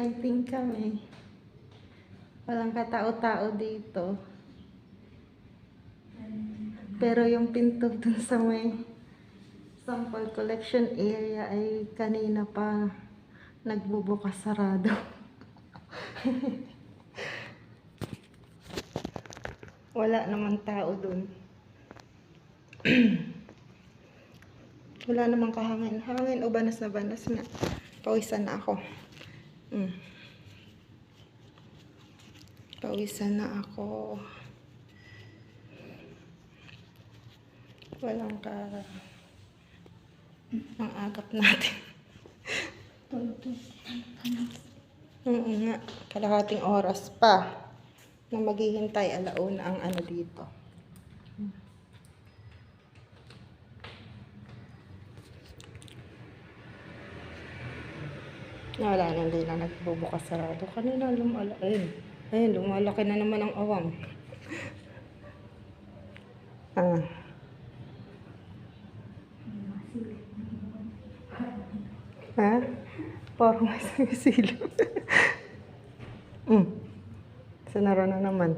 Waiting kami. Walang katao-tao dito. Pero yung pinto dun sa may sample collection area ay kanina pa nagbubukas sarado. Wala naman tao dun. Wala namang kahangin. Hangin o banas na banas nga. Pawisan na ako. Pawisan na ako. Walang ang agap natin. Oo nga. Kalahating oras pa na maghihintay alauna ang ano dito. Wala na, hindi na nagbubukas sarado. Kanina lumalaki. Ayun, lumalaki na naman ang awang. Ha? Parang may sumisilip. Sanaro na naman.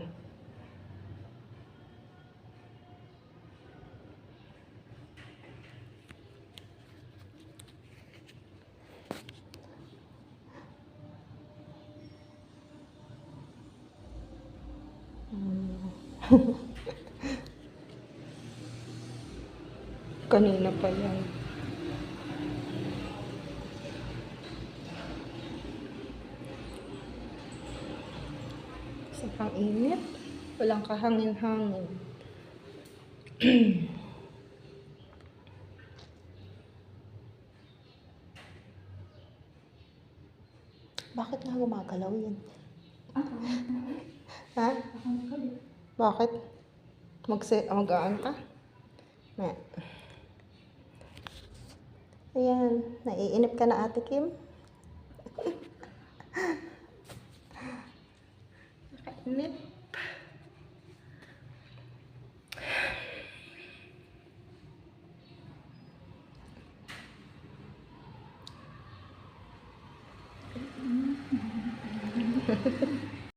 Kanina pa yan. Sobrang init. Walang kahangin-hangin. Bakit nga gumagalaw yun? Ha? Bakit? Mag-aan ka? Ayan. Naiinip ka na, Ate Kim? Nakainip.